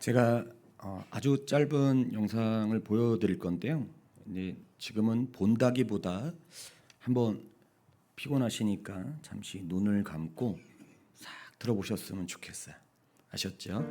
제가 아주 짧은 영상을 보여드릴 건데요. 이제 지금은 본다기보다 한번 피곤하시니까 잠시 눈을 감고 싹 들어보셨으면 좋겠어요. 아셨죠?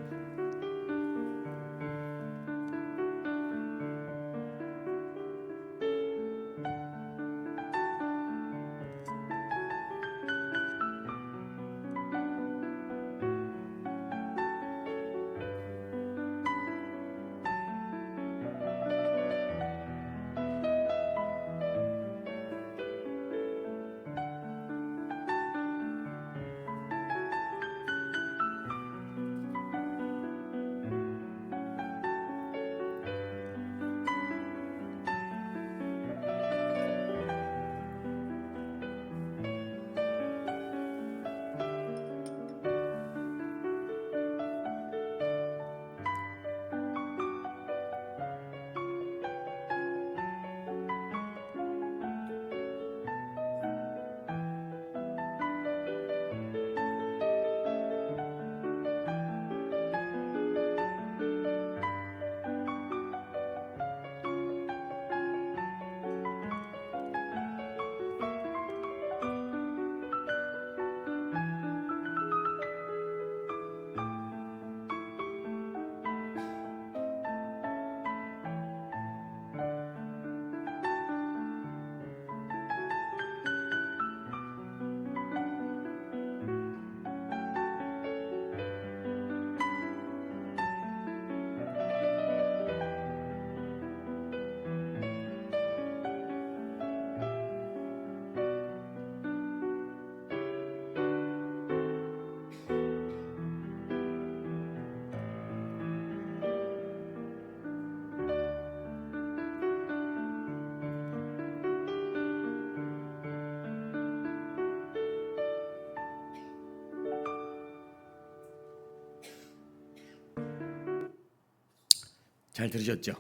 잘 들으셨죠?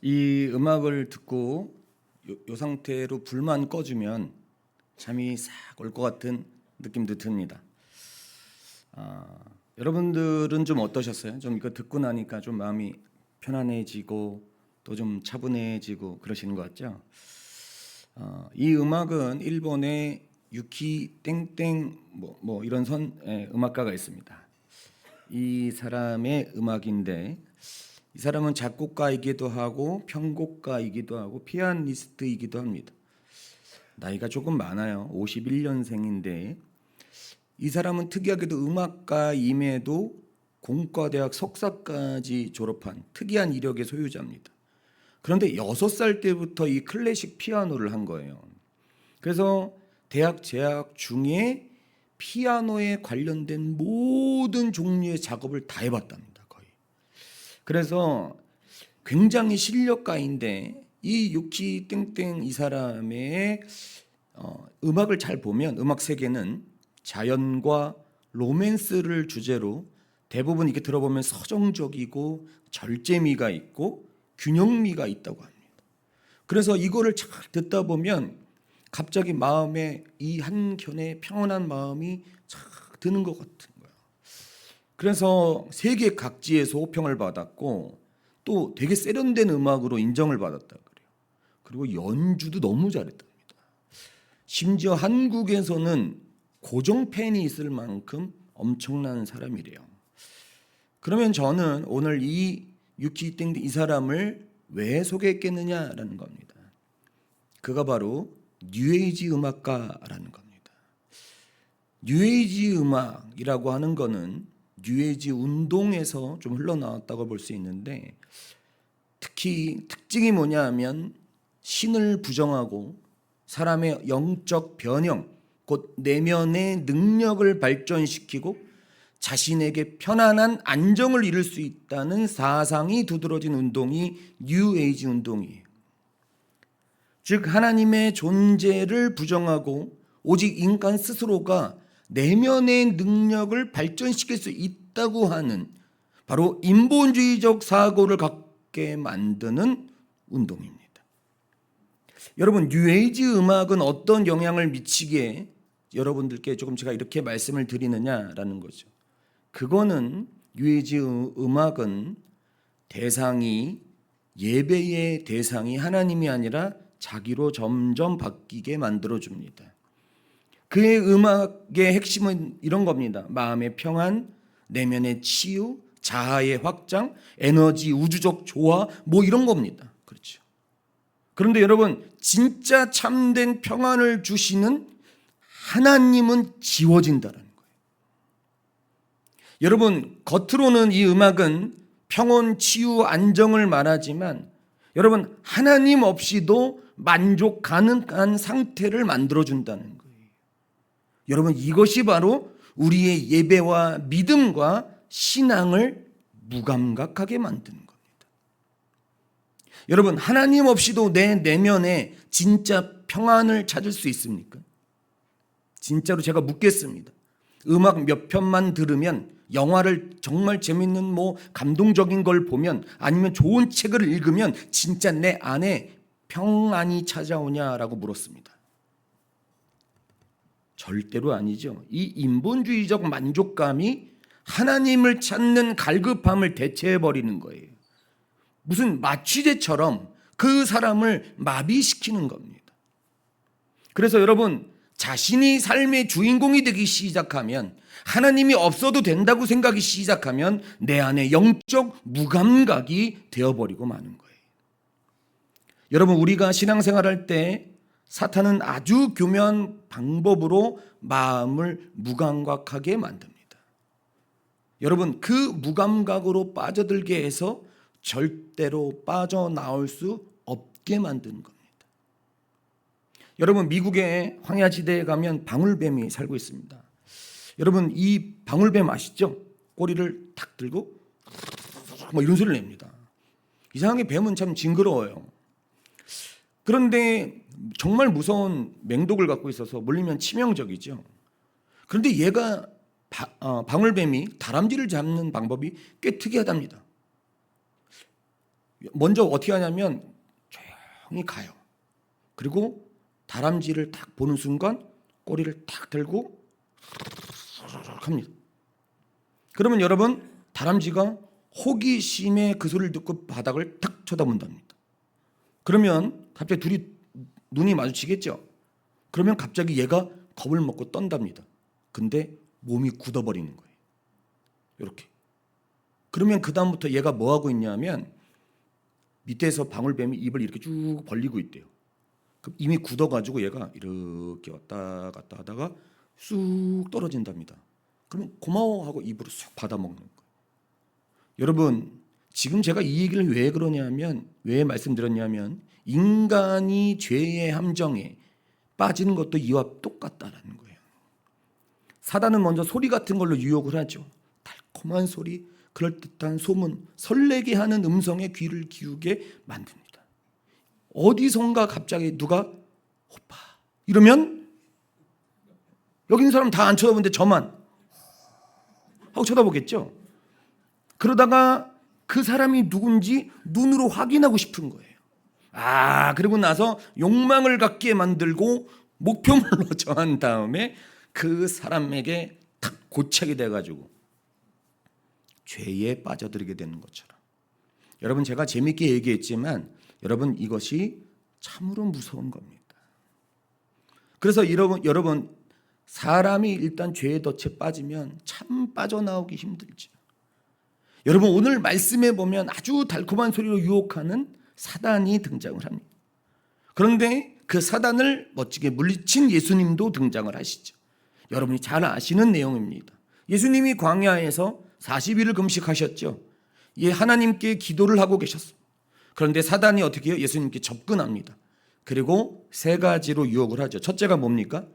이 음악을 듣고 요 상태로 불만 꺼주면 잠이 싹 올 것 같은 느낌도 듭니다. 여러분들은 좀 어떠셨어요? 좀 이거 듣고 나니까 좀 마음이 편안해지고 또 좀 차분해지고 그러시는 것 같죠? 이 음악은 일본의 유키 땡땡 뭐 이런 음악가가 있습니다. 이 사람의 음악인데 이 사람은 작곡가이기도 하고 편곡가이기도 하고 피아니스트이기도 합니다. 나이가 조금 많아요. 51년생인데 이 사람은 특이하게도 음악가임에도 공과대학 석사까지 졸업한 특이한 이력의 소유자입니다. 그런데 6살 때부터 이 클래식 피아노를 한 거예요. 그래서 대학 재학 중에 피아노에 관련된 모든 종류의 작업을 다 해봤답니다. 거의. 그래서 굉장히 실력가인데 이 유키 땡땡 이 사람의 음악을 잘 보면 음악 세계는 자연과 로맨스를 주제로 대부분 이렇게 들어보면 서정적이고 절제미가 있고 균형미가 있다고 합니다. 그래서 이거를 잘 듣다 보면 갑자기 마음에 이 한켠에 평온한 마음이 착 드는 것 같은 거예요. 그래서 세계 각지에서 호평을 받았고 또 되게 세련된 음악으로 인정을 받았다 그래요. 그리고 연주도 너무 잘했답니다. 심지어 한국에서는 고정 팬이 있을 만큼 엄청난 사람이래요. 그러면 저는 오늘 이 유키 땡땡 이 사람을 왜 소개했겠느냐라는 겁니다. 그가 바로 뉴에이지 음악가라는 겁니다. 뉴에이지 음악이라고 하는 거는 뉴에이지 운동에서 좀 흘러나왔다고 볼 수 있는데 특히 특징이 뭐냐 하면 신을 부정하고 사람의 영적 변형, 곧 내면의 능력을 발전시키고 자신에게 편안한 안정을 이룰 수 있다는 사상이 두드러진 운동이 뉴에이지 운동이에요. 즉 하나님의 존재를 부정하고 오직 인간 스스로가 내면의 능력을 발전시킬 수 있다고 하는 바로 인본주의적 사고를 갖게 만드는 운동입니다. 여러분, 뉴에이지 음악은 어떤 영향을 미치기에 여러분들께 조금 제가 이렇게 말씀을 드리느냐라는 거죠. 그거는 뉴에이지 음악은 예배의 대상이 하나님이 아니라 자기로 점점 바뀌게 만들어줍니다. 그의 음악의 핵심은 이런 겁니다. 마음의 평안, 내면의 치유, 자아의 확장, 에너지, 우주적 조화, 뭐 이런 겁니다. 그렇죠. 그런데 여러분, 진짜 참된 평안을 주시는 하나님은 지워진다는 거예요. 여러분, 겉으로는 이 음악은 평온, 치유, 안정을 말하지만 여러분, 하나님 없이도 만족 가능한 상태를 만들어준다는 거예요. 여러분, 이것이 바로 우리의 예배와 믿음과 신앙을 무감각하게 만드는 겁니다. 여러분, 하나님 없이도 내 내면에 진짜 평안을 찾을 수 있습니까? 진짜로 제가 묻겠습니다. 음악 몇 편만 들으면, 영화를 정말 재밌는 감동적인 걸 보면, 아니면 좋은 책을 읽으면 진짜 내 안에 평안이 찾아오냐라고 물었습니다. 절대로 아니죠. 이 인본주의적 만족감이 하나님을 찾는 갈급함을 대체해버리는 거예요. 무슨 마취제처럼 그 사람을 마비시키는 겁니다. 그래서 여러분, 자신이 삶의 주인공이 되기 시작하면, 하나님이 없어도 된다고 생각이 시작하면 내 안에 영적 무감각이 되어버리고 마는 거예요. 여러분, 우리가 신앙생활할 때 사탄은 아주 교묘한 방법으로 마음을 무감각하게 만듭니다. 여러분, 그 무감각으로 빠져들게 해서 절대로 빠져나올 수 없게 만드는 겁니다. 여러분, 미국의 황야지대에 가면 방울뱀이 살고 있습니다. 여러분, 이 방울뱀 아시죠? 꼬리를 탁 들고 이런 소리를 냅니다. 이상하게 뱀은 참 징그러워요. 그런데 정말 무서운 맹독을 갖고 있어서 물리면 치명적이죠. 그런데 얘가 방울뱀이 다람쥐를 잡는 방법이 꽤 특이하답니다. 먼저 어떻게 하냐면 조용히 가요. 그리고 다람쥐를 딱 보는 순간 꼬리를 탁 들고 합니다. 그러면 여러분, 다람쥐가 호기심에 그 소리를 듣고 바닥을 탁 쳐다본답니다. 그러면 갑자기 둘이 눈이 마주치겠죠. 그러면 갑자기 얘가 겁을 먹고 떤답니다. 근데 몸이 굳어버리는 거예요. 이렇게. 그러면 그 다음부터 얘가 뭐 하고 있냐면 밑에서 방울뱀이 입을 이렇게 쭉 벌리고 있대요. 그럼 이미 굳어가지고 얘가 이렇게 왔다 갔다 하다가 쑥 떨어진답니다. 그러면 고마워하고 입으로 쑥 받아먹는 거예요. 여러분, 지금 제가 이 얘기를 왜 말씀드렸냐면 인간이 죄의 함정에 빠지는 것도 이와 똑같다라는 거예요. 사단은 먼저 소리 같은 걸로 유혹을 하죠. 달콤한 소리, 그럴듯한 소문, 설레게 하는 음성에 귀를 기우게 만듭니다. 어디선가 갑자기 누가 오빠 이러면 여기 있는 사람 다 안 쳐다보는데 저만 하고 쳐다보겠죠. 그러다가 그 사람이 누군지 눈으로 확인하고 싶은 거예요. 그리고 나서 욕망을 갖게 만들고 목표물로 정한 다음에 그 사람에게 탁 고착이 돼가지고 죄에 빠져들게 되는 것처럼. 여러분, 제가 재밌게 얘기했지만 여러분, 이것이 참으로 무서운 겁니다. 그래서 여러분 사람이 일단 죄의 덫에 빠지면 참 빠져나오기 힘들죠. 여러분, 오늘 말씀에 보면 아주 달콤한 소리로 유혹하는 사단이 등장을 합니다. 그런데 그 사단을 멋지게 물리친 예수님도 등장을 하시죠. 여러분이 잘 아시는 내용입니다. 예수님이 광야에서 40일을 금식하셨죠. 하나님께 기도를 하고 계셨어요. 그런데 사단이 어떻게 해요? 예수님께 접근합니다. 그리고 세 가지로 유혹을 하죠. 첫째가 뭡니까?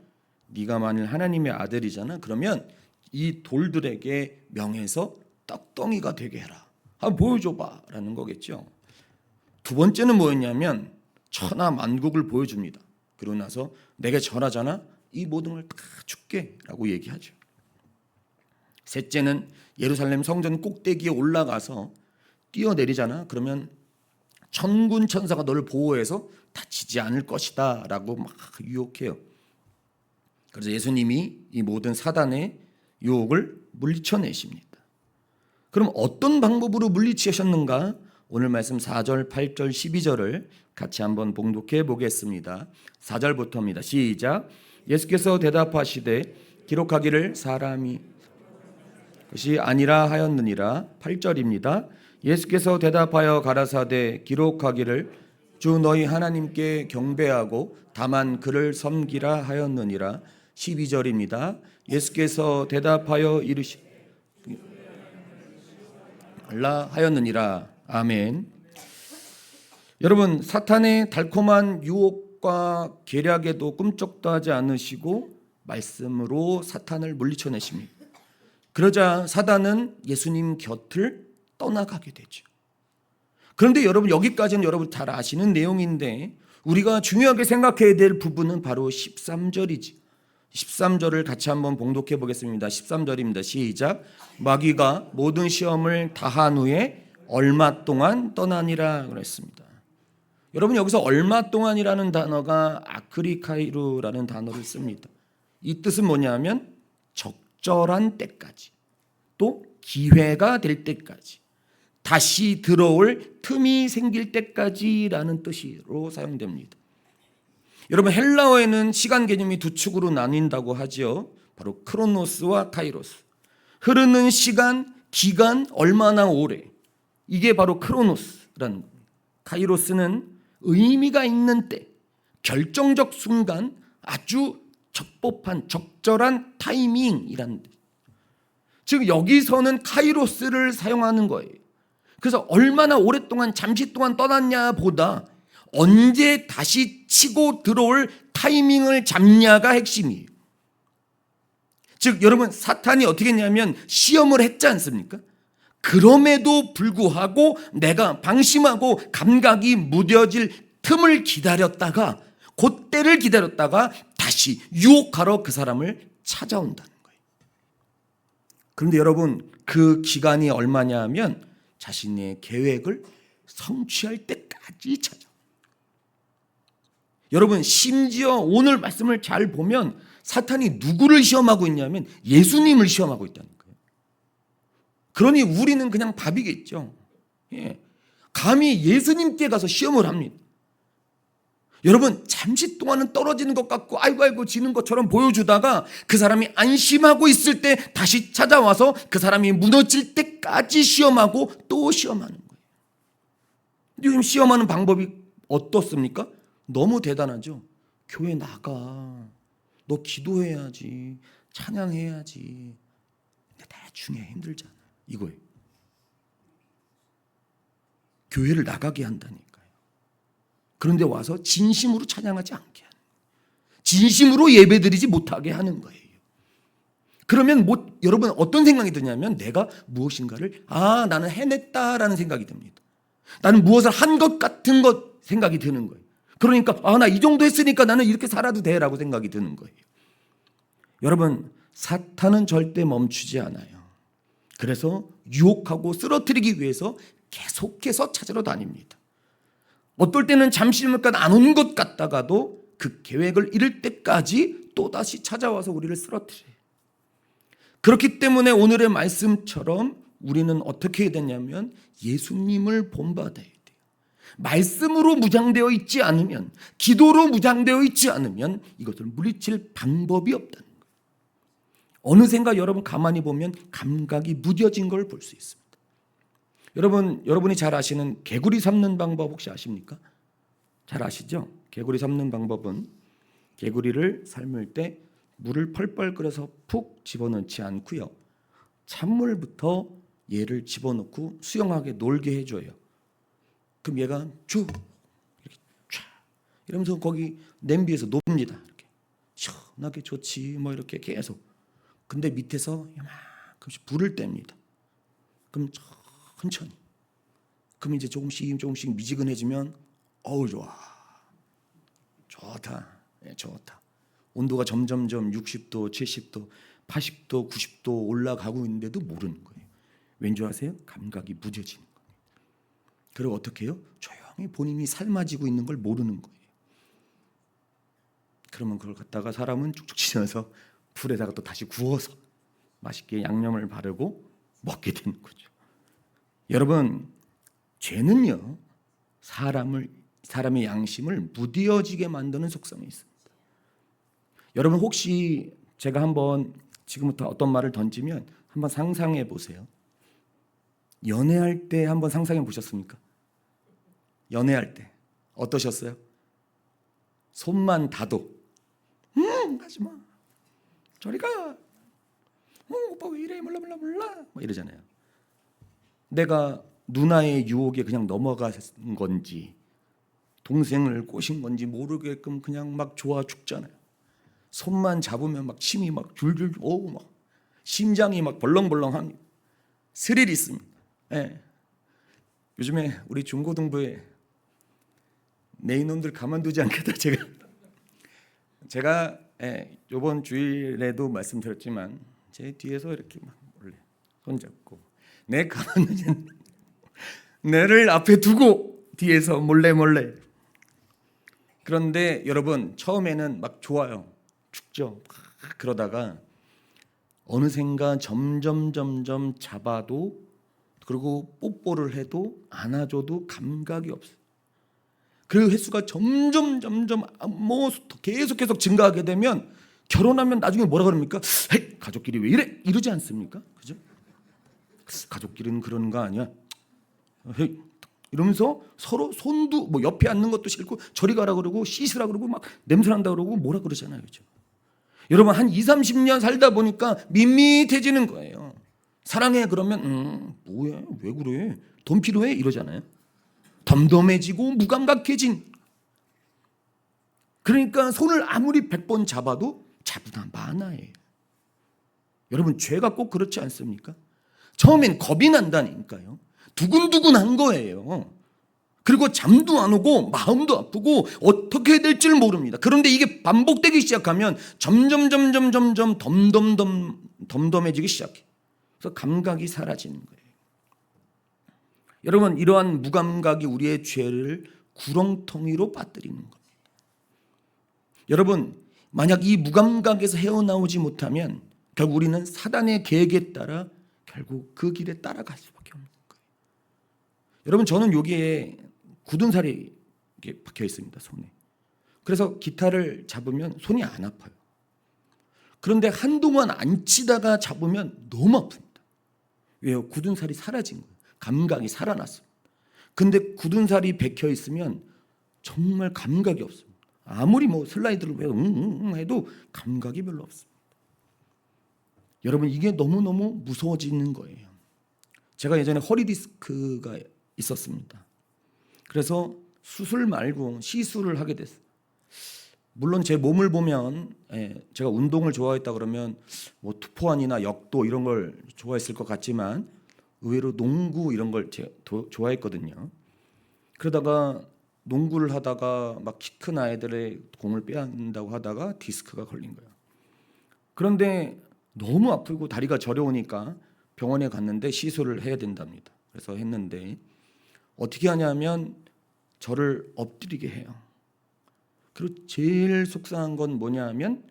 네가 만일 하나님의 아들이잖아. 그러면 이 돌들에게 명해서 떡덩이가 되게 해라. 한번 보여줘봐 라는 거겠죠. 두 번째는 뭐였냐면 천하 만국을 보여줍니다. 그러고 나서 내게 절하잖아. 이 모든 걸 다 줄게 라고 얘기하죠. 셋째는 예루살렘 성전 꼭대기에 올라가서 뛰어내리잖아. 그러면 천군 천사가 너를 보호해서 다치지 않을 것이다 라고 막 유혹해요. 그래서 예수님이 이 모든 사단의 유혹을 물리쳐내십니다. 그럼 어떤 방법으로 물리치셨는가? 오늘 말씀 4절, 8절, 12절을 같이 한번 봉독해 보겠습니다. 4절부터입니다. 시작. 예수께서 대답하시되 기록하기를 사람이 것이 아니라 하였느니라. 8절입니다. 예수께서 대답하여 가라사대 기록하기를 주 너희 하나님께 경배하고 다만 그를 섬기라 하였느니라. 12절입니다. 예수께서 대답하여 이르시라 하였느니라. 아멘. 여러분, 사탄의 달콤한 유혹과 계략에도 꿈쩍도 하지 않으시고 말씀으로 사탄을 물리쳐내십니다. 그러자 사단은 예수님 곁을 떠나가게 되죠. 그런데 여러분, 여기까지는 여러분 잘 아시는 내용인데 우리가 중요하게 생각해야 될 부분은 바로 13절이지. 13절을 같이 한번 봉독해 보겠습니다. 13절입니다. 시작. 마귀가 모든 시험을 다한 후에 얼마 동안 떠나니라 그랬습니다. 여러분, 여기서 얼마 동안이라는 단어가 아크리카이루라는 단어를 씁니다. 이 뜻은 뭐냐면 적절한 때까지, 또 기회가 될 때까지, 다시 들어올 틈이 생길 때까지라는 뜻으로 사용됩니다. 여러분, 헬라어에는 시간 개념이 두 축으로 나뉜다고 하죠. 바로 크로노스와 카이로스. 흐르는 시간, 기간, 얼마나 오래, 이게 바로 크로노스라는 겁니다. 카이로스는 의미가 있는 때, 결정적 순간, 아주 적법한 적절한 타이밍이라는 뜻. 즉 여기서는 카이로스를 사용하는 거예요. 그래서 얼마나 오랫동안 잠시 동안 떠났냐 보다 언제 다시 치고 들어올 타이밍을 잡냐가 핵심이에요. 즉 여러분, 사탄이 어떻게 했냐면 시험을 했지 않습니까? 그럼에도 불구하고 내가 방심하고 감각이 무뎌질 틈을 기다렸다가, 그때를 기다렸다가 다시 유혹하러 그 사람을 찾아온다는 거예요. 그런데 여러분, 그 기간이 얼마냐 하면 자신의 계획을 성취할 때까지 찾아옵니다. 여러분, 심지어 오늘 말씀을 잘 보면 사탄이 누구를 시험하고 있냐면 예수님을 시험하고 있다는 거예요. 그러니 우리는 그냥 밥이겠죠. 예. 감히 예수님께 가서 시험을 합니다. 여러분, 잠시 동안은 떨어지는 것 같고 아이고 지는 것처럼 보여주다가 그 사람이 안심하고 있을 때 다시 찾아와서 그 사람이 무너질 때까지 시험하고 또 시험하는 거예요. 요즘 시험하는 방법이 어떻습니까? 너무 대단하죠. 교회 나가, 너 기도해야지, 찬양해야지. 근데 대충 해, 힘들잖아. 이거예요. 교회를 나가게 한다니까요. 그런데 와서 진심으로 찬양하지 않게 하는 거예요. 진심으로 예배드리지 못하게 하는 거예요. 그러면 여러분 어떤 생각이 드냐면 내가 무엇인가를 나는 해냈다라는 생각이 듭니다. 나는 무엇을 한 것 같은 것 생각이 드는 거예요. 그러니까 나 이 정도 했으니까 나는 이렇게 살아도 돼라고 생각이 드는 거예요. 여러분, 사탄은 절대 멈추지 않아요. 그래서 유혹하고 쓰러뜨리기 위해서 계속해서 찾으러 다닙니다. 어떨 때는 잠시만 안 오는 것 같다가도 그 계획을 이룰 때까지 또다시 찾아와서 우리를 쓰러뜨려요. 그렇기 때문에 오늘의 말씀처럼 우리는 어떻게 해야 되냐면 예수님을 본받아야 돼요. 말씀으로 무장되어 있지 않으면, 기도로 무장되어 있지 않으면 이것을 물리칠 방법이 없다는 거예요. 어느샌가 여러분 가만히 보면 감각이 무뎌진 걸 볼 수 있습니다. 여러분이 잘 아시는 개구리 삶는 방법 혹시 아십니까? 잘 아시죠? 개구리 삶는 방법은 개구리를 삶을 때 물을 펄펄 끓여서 푹 집어넣지 않고요. 찬물부터 얘를 집어넣고 수영하게 놀게 해줘요. 그럼 얘가 쭉 이렇게 쫙 이러면서 거기 냄비에서 놉니다. 이렇게 시원하게 좋지 뭐 이렇게 계속. 근데 밑에서 이만큼씩 불을 뗍니다. 그럼 천천히. 그럼 이제 조금씩 미지근해지면 좋아. 좋다. 네, 좋다. 온도가 점점점 60도, 70도, 80도, 90도 올라가고 있는데도 모르는 거예요. 왠지 아세요? 감각이 무뎌지는 거예요. 그리고 어떻게 해요? 조용히 본인이 삶아지고 있는 걸 모르는 거예요. 그러면 그걸 갖다가 사람은 쭉쭉 지나서 불에다가 또 다시 구워서 맛있게 양념을 바르고 먹게 되는 거죠. 여러분, 죄는요, 사람의 양심을 무뎌지게 만드는 속성이 있습니다. 여러분, 혹시 제가 한번 지금부터 어떤 말을 던지면 한번 상상해 보세요. 연애할 때 한번 상상해 보셨습니까? 연애할 때 어떠셨어요? 손만 닿도 가지 마, 저리 가, 오빠 왜 이래, 몰라 뭐 이러잖아요. 내가 누나의 유혹에 그냥 넘어간 건지 동생을 꼬신 건지 모르게끔 그냥 막 좋아 죽잖아요. 손만 잡으면 막 침이 막 줄줄 오고 막 심장이 막 벌렁벌렁합니다. 스릴 있습니다. 예. 요즘에 우리 중고등부에 내 이놈들 가만두지 않겠다. 제가 이번 주일에도 말씀드렸지만 제 뒤에서 이렇게 막 몰래 손잡고 내 가만두지 내를 앞에 두고 뒤에서 몰래. 그런데 여러분, 처음에는 막 좋아요, 죽죠. 그러다가 어느샌가 점점 잡아도, 그리고 뽀뽀를 해도 안아줘도 감각이 없어요. 그 횟수가 점점 뭐 계속 증가하게 되면 결혼하면 나중에 뭐라 그럽니까? 헤이, 가족끼리 왜 이래? 이러지 않습니까? 그죠? 가족끼리는 그러는 거 아니야? 헤이, 이러면서 서로 손도 뭐 옆에 앉는 것도 싫고 저리 가라 그러고 씻으라 그러고 막 냄새난다 그러고 뭐라 그러잖아요. 그죠? 여러분, 한 20-30년 살다 보니까 밋밋해지는 거예요. 사랑해 그러면 뭐야, 왜 그래, 돈 필요해 이러잖아요. 덤덤해지고 무감각해진. 그러니까 손을 아무리 100번 잡아도 자부나 마나예요. 여러분, 죄가 꼭 그렇지 않습니까? 처음엔 겁이 난다니까요. 두근두근한 거예요. 그리고 잠도 안 오고 마음도 아프고 어떻게 해야 될 줄 모릅니다. 그런데 이게 반복되기 시작하면 점점 덤덤해지기 시작해. 그래서 감각이 사라지는 거예요. 여러분, 이러한 무감각이 우리의 죄를 구렁텅이로 빠뜨리는 겁니다. 여러분, 만약 이 무감각에서 헤어나오지 못하면 결국 우리는 사단의 계획에 따라 결국 그 길에 따라갈 수밖에 없는 거예요. 여러분, 저는 여기에 굳은 살이 이렇게 박혀 있습니다, 손에. 그래서 기타를 잡으면 손이 안 아파요. 그런데 한동안 안 치다가 잡으면 너무 아픕니다. 왜요? 굳은 살이 사라진 거예요. 감각이 살아났어요. 근데 굳은 살이 박혀 있으면 정말 감각이 없습니다. 아무리 뭐 슬라이드를 해도 감각이 별로 없습니다. 여러분, 이게 너무너무 무서워지는 거예요. 제가 예전에 허리 디스크가 있었습니다. 그래서 수술 말고 시술을 하게 됐어요. 물론 제 몸을 보면 제가 운동을 좋아했다 그러면 뭐 투포환이나 역도 이런 걸 좋아했을 것 같지만 의외로 농구 이런 걸 제가 좋아했거든요. 그러다가 농구를 하다가 막 키 큰 아이들의 공을 빼앗는다고 하다가 디스크가 걸린 거예요. 그런데 너무 아프고 다리가 저려오니까 병원에 갔는데 시술을 해야 된답니다. 그래서 했는데 어떻게 하냐면 저를 엎드리게 해요. 그리고 제일 속상한 건 뭐냐면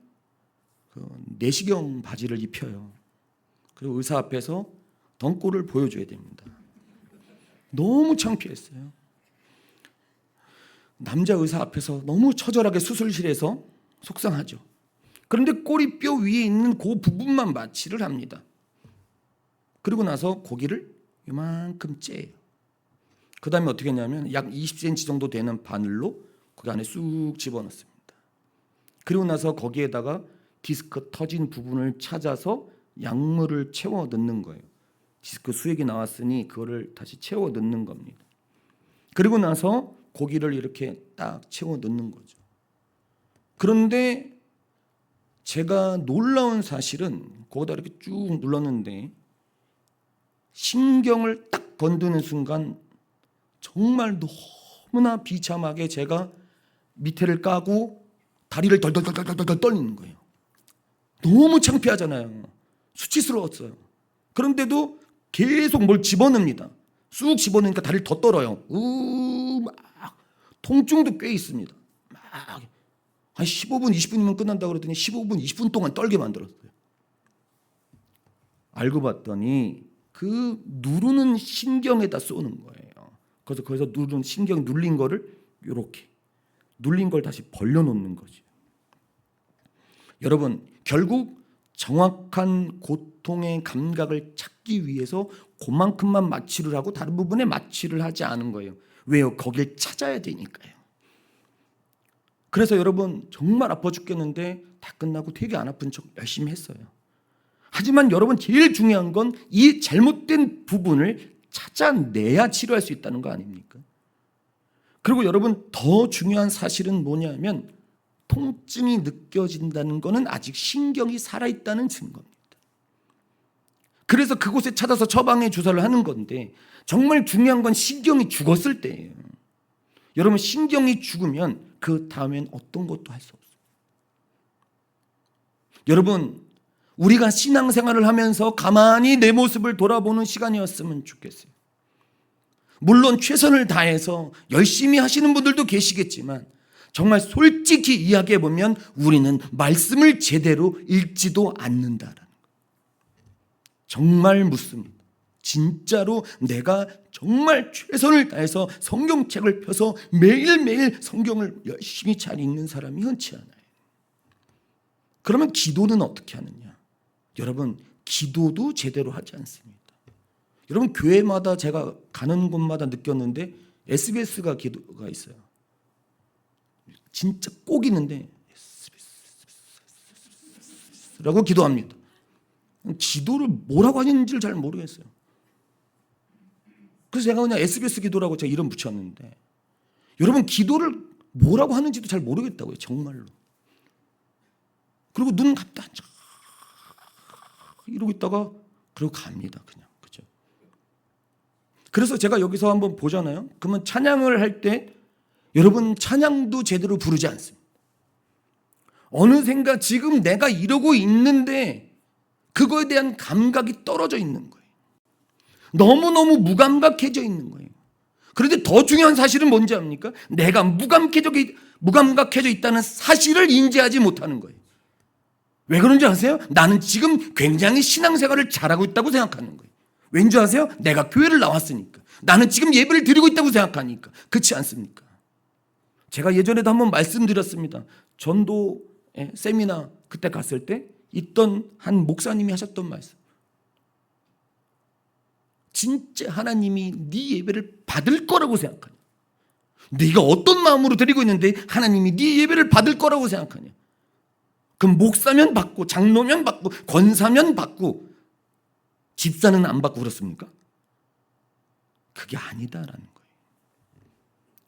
그 내시경 바지를 입혀요. 그리고 의사 앞에서 덩굴을 보여줘야 됩니다. 너무 창피했어요. 남자 의사 앞에서 너무 처절하게 수술실에서 속상하죠. 그런데 꼬리뼈 위에 있는 그 부분만 마취를 합니다. 그리고 나서 고기를 이만큼 째요. 그 다음에 어떻게 했냐면 약 20cm 정도 되는 바늘로 거기 안에 쑥 집어넣습니다. 그리고 나서 거기에다가 디스크 터진 부분을 찾아서 약물을 채워 넣는 거예요. 디스크 수액이 나왔으니 그거를 다시 채워 넣는 겁니다. 그리고 나서 고기를 이렇게 딱 채워 넣는 거죠. 그런데 제가 놀라운 사실은 거기다 이렇게 쭉 눌렀는데 신경을 딱 건드는 순간 정말 너무나 비참하게 제가 밑에를 까고 다리를 덜덜 떨리는 거예요. 너무 창피하잖아요. 수치스러웠어요. 그런데도 계속 뭘 집어넣습니다. 쑥 집어넣으니까 다리를 더 떨어요. 막 통증도 꽤 있습니다. 막 한 15분 20분이면 끝난다 그러더니 15분 20분 동안 떨게 만들었어요. 알고 봤더니 그 누르는 신경에다 쏘는 거예요. 그래서 거기서 누르는 신경 눌린 거를 이렇게 눌린 걸 다시 벌려놓는 거죠. 여러분 결국 정확한 고통의 감각을 찾기 위해서 그만큼만 마취를 하고 다른 부분에 마취를 하지 않은 거예요. 왜요? 거길 찾아야 되니까요. 그래서 여러분 정말 아파 죽겠는데 다 끝나고 되게 안 아픈 척 열심히 했어요. 하지만 여러분 제일 중요한 건 이 잘못된 부분을 찾아내야 치료할 수 있다는 거 아닙니까? 그리고 여러분 더 중요한 사실은 뭐냐면 통증이 느껴진다는 것은 아직 신경이 살아있다는 증거입니다. 그래서 그곳에 찾아서 처방의 주사를 하는 건데 정말 중요한 건 신경이 죽었을 때예요. 여러분 신경이 죽으면 그 다음엔 어떤 것도 할 수 없어요. 여러분 우리가 신앙생활을 하면서 가만히 내 모습을 돌아보는 시간이었으면 좋겠어요. 물론 최선을 다해서 열심히 하시는 분들도 계시겠지만 정말 솔직히 이야기해 보면 우리는 말씀을 제대로 읽지도 않는다라는 거예요. 정말 묻습니다. 진짜로 내가 정말 최선을 다해서 성경책을 펴서 매일매일 성경을 열심히 잘 읽는 사람이 흔치 않아요. 그러면 기도는 어떻게 하느냐? 여러분 기도도 제대로 하지 않습니다. 여러분 교회마다 제가 가는 곳마다 느꼈는데 SBS가 기도가 있어요. 진짜 꼭 있는데 라고 기도합니다. 기도를 뭐라고 하는지를 잘 모르겠어요. 그래서 제가 그냥 SBS 기도라고 제가 이름 붙였는데 여러분 기도를 뭐라고 하는지도 잘 모르겠다고요. 정말로. 그리고 눈 감다 이러고 있다가 그리고 갑니다. 그냥. 그죠? 그래서 제가 여기서 한번 보잖아요. 그러면 찬양을 할 때 여러분 찬양도 제대로 부르지 않습니다. 어느샌가 지금 내가 이러고 있는데 그거에 대한 감각이 떨어져 있는 거예요. 너무너무 무감각해져 있는 거예요. 그런데 더 중요한 사실은 뭔지 압니까? 내가 무감각해져 있다는 사실을 인지하지 못하는 거예요. 왜 그런지 아세요? 나는 지금 굉장히 신앙생활을 잘하고 있다고 생각하는 거예요. 왠지 아세요? 내가 교회를 나왔으니까. 나는 지금 예배를 드리고 있다고 생각하니까. 그렇지 않습니까? 제가 예전에도 한번 말씀드렸습니다. 전도 세미나 그때 갔을 때 있던 한 목사님이 하셨던 말씀. 진짜 하나님이 네 예배를 받을 거라고 생각하냐? 네가 어떤 마음으로 드리고 있는데 하나님이 네 예배를 받을 거라고 생각하냐? 그럼 목사면 받고 장로면 받고 권사면 받고 집사는 안 받고 그렇습니까? 그게 아니다라는 거예요.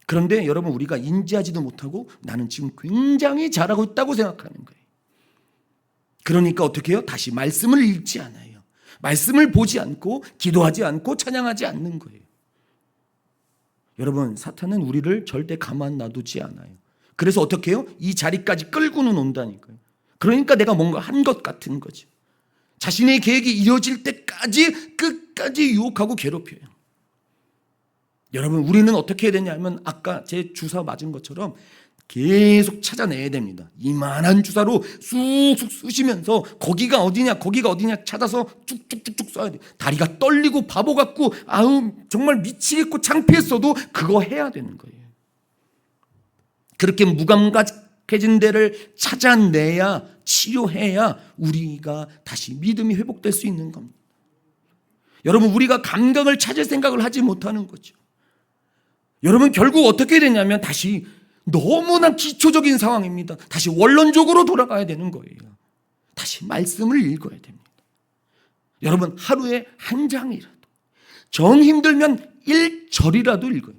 그런데 여러분 우리가 인지하지도 못하고 나는 지금 굉장히 잘하고 있다고 생각하는 거예요. 그러니까 어떻게 해요? 다시 말씀을 읽지 않아요. 말씀을 보지 않고 기도하지 않고 찬양하지 않는 거예요. 여러분 사탄은 우리를 절대 가만 놔두지 않아요. 그래서 어떻게 해요? 이 자리까지 끌고는 온다니까요. 그러니까 내가 뭔가 한 것 같은 거죠. 자신의 계획이 이루어질 때까지 끝까지 유혹하고 괴롭혀요. 여러분 우리는 어떻게 해야 되냐면 아까 제 주사 맞은 것처럼 계속 찾아내야 됩니다. 이만한 주사로 쑥쑥 쑤시면서 거기가 어디냐 찾아서 쭉쭉쭉쭉 쏴야 돼. 다리가 떨리고 바보 같고 아우 정말 미치겠고 창피했어도 그거 해야 되는 거예요. 그렇게 무감각해진 데를 찾아내야 치료해야 우리가 다시 믿음이 회복될 수 있는 겁니다. 여러분 우리가 감각을 찾을 생각을 하지 못하는 거죠. 여러분 결국 어떻게 되냐면 다시 너무나 기초적인 상황입니다. 다시 원론적으로 돌아가야 되는 거예요. 다시 말씀을 읽어야 됩니다. 여러분 하루에 한 장이라도 정 힘들면 1절이라도 읽어요.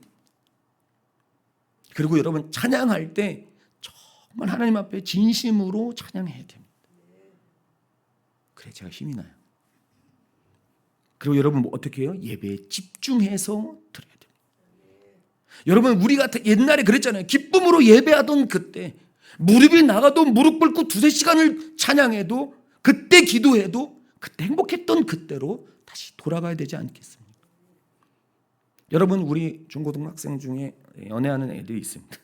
그리고 여러분 찬양할 때 정말 하나님 앞에 진심으로 찬양해야 됩니다. 그래 제가 힘이 나요. 그리고 여러분 어떻게 해요? 예배에 집중해서 드려야 돼요. 여러분 우리가 옛날에 그랬잖아요. 기쁨으로 예배하던 그때 무릎이 나가도 무릎 꿇고 2-3시간을 찬양해도 그때 기도해도 그때 행복했던 그때로 다시 돌아가야 되지 않겠습니까? 여러분 우리 중고등학생 중에 연애하는 애들이 있습니다.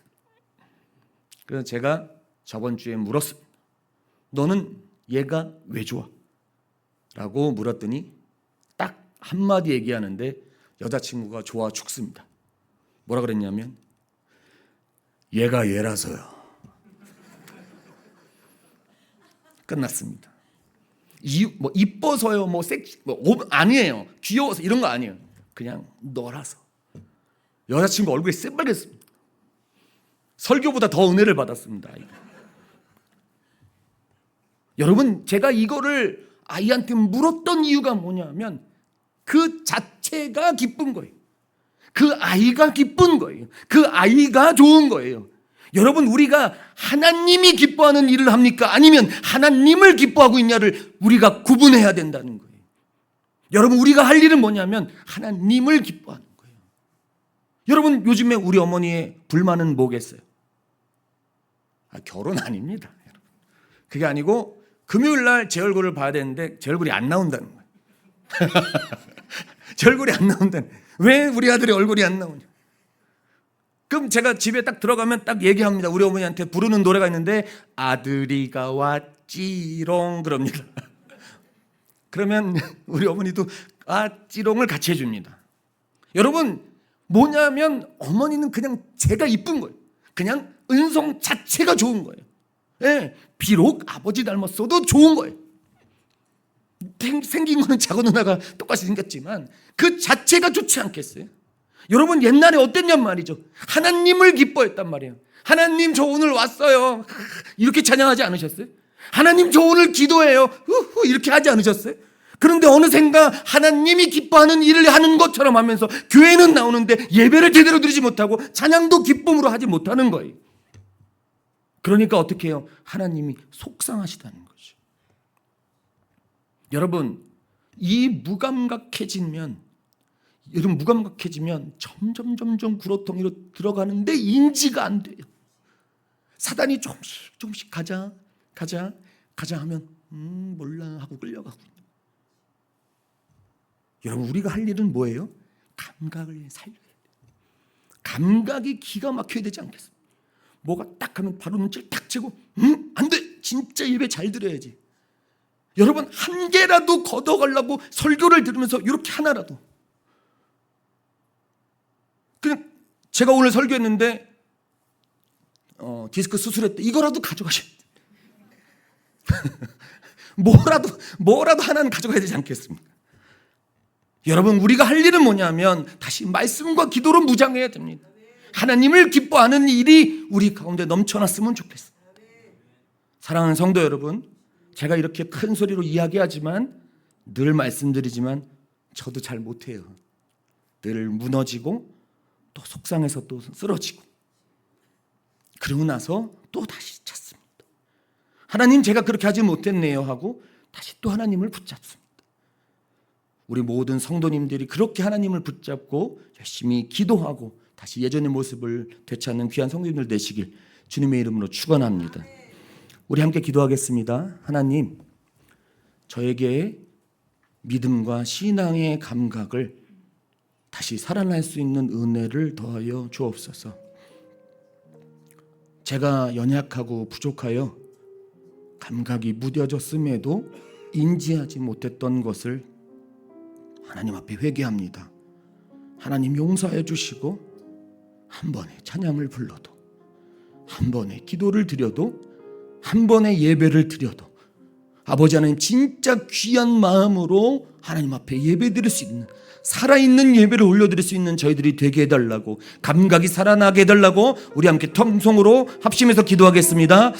그래서 제가 저번 주에 물었습니다. 너는 얘가 왜 좋아? 라고 물었더니 딱 한마디 얘기하는데 여자친구가 좋아 죽습니다. 뭐라 그랬냐면 얘가 얘라서요. 끝났습니다. 뭐 이뻐서요, 뭐 섹시, 아니에요. 귀여워서 이런 거 아니에요. 그냥 너라서. 여자친구 얼굴이 새빨갰습니다. 설교보다 더 은혜를 받았습니다. 여러분, 제가 이거를 아이한테 물었던 이유가 뭐냐면 그 자체가 기쁜 거예요. 그 아이가 기쁜 거예요. 그 아이가 좋은 거예요. 여러분, 우리가 하나님이 기뻐하는 일을 합니까? 아니면 하나님을 기뻐하고 있냐를 우리가 구분해야 된다는 거예요. 여러분, 우리가 할 일은 뭐냐면 하나님을 기뻐하는 거예요. 여러분, 요즘에 우리 어머니의 불만은 뭐겠어요? 결혼 아닙니다. 여러분. 그게 아니고 금요일 날 제 얼굴을 봐야 되는데 제 얼굴이 안 나온다는 거예요. 제 얼굴이 안 나온다는 거예요. 왜 우리 아들의 얼굴이 안 나오냐? 그럼 제가 집에 딱 들어가면 딱 얘기합니다. 우리 어머니한테 부르는 노래가 있는데 아들이가 왔지롱 그럽니다. 그러면 우리 어머니도 아찌롱을 같이 해줍니다. 여러분, 뭐냐면 어머니는 그냥 제가 이쁜 거예요. 그냥 은성 자체가 좋은 거예요. 예, 비록 아버지 닮았어도 좋은 거예요. 생긴 거는 작은 누나가 똑같이 생겼지만 그 자체가 좋지 않겠어요? 여러분, 옛날에 어땠냔 말이죠. 하나님을 기뻐했단 말이에요. 하나님, 저 오늘 왔어요. 이렇게 찬양하지 않으셨어요? 하나님, 저 오늘 기도해요. 이렇게 하지 않으셨어요? 그런데 어느샌가 하나님이 기뻐하는 일을 하는 것처럼 하면서 교회는 나오는데 예배를 제대로 드리지 못하고 찬양도 기쁨으로 하지 못하는 거예요. 그러니까 어떻게 해요? 하나님이 속상하시다는 거죠. 여러분, 이 무감각해지면 점점 구렁텅이로 들어가는데 인지가 안 돼요. 사단이 조금씩 가자 하면 몰라 하고 끌려가고. 여러분, 우리가 할 일은 뭐예요? 감각을 살려야 돼요. 감각이 기가 막혀야 되지 않겠습니까? 뭐가 딱 하면 바로 눈치를 딱 채고 안 돼! 진짜 예배 잘 드려야지. 여러분, 한 개라도 걷어가려고 설교를 들으면서 이렇게 하나라도, 그냥 제가 오늘 설교했는데 디스크 수술했대, 이거라도 가져가셔야 돼요. 뭐라도 하나는 가져가야 되지 않겠습니까? 여러분, 우리가 할 일은 뭐냐면 다시 말씀과 기도로 무장해야 됩니다. 하나님을 기뻐하는 일이 우리 가운데 넘쳐났으면 좋겠습니다. 사랑하는 성도 여러분, 제가 이렇게 큰 소리로 이야기하지만 늘 말씀드리지만 저도 잘 못해요. 늘 무너지고 또 속상해서 또 쓰러지고, 그러고 나서 또 다시 찾습니다. 하나님, 제가 그렇게 하지 못했네요 하고 다시 또 하나님을 붙잡습니다. 우리 모든 성도님들이 그렇게 하나님을 붙잡고 열심히 기도하고 다시 예전의 모습을 되찾는 귀한 성도님들 되시길 주님의 이름으로 축원합니다. 우리 함께 기도하겠습니다. 하나님, 저에게 믿음과 신앙의 감각을 다시 살아날 수 있는 은혜를 더하여 주옵소서. 제가 연약하고 부족하여 감각이 무뎌졌음에도 인지하지 못했던 것을 하나님 앞에 회개합니다. 하나님, 용서해 주시고 한 번의 찬양을 불러도, 한 번의 기도를 드려도, 한 번의 예배를 드려도 아버지 하나님, 진짜 귀한 마음으로 하나님 앞에 예배 드릴 수 있는, 살아있는 예배를 올려드릴 수 있는 저희들이 되게 해달라고, 감각이 살아나게 해달라고 우리 함께 통성으로 합심해서 기도하겠습니다.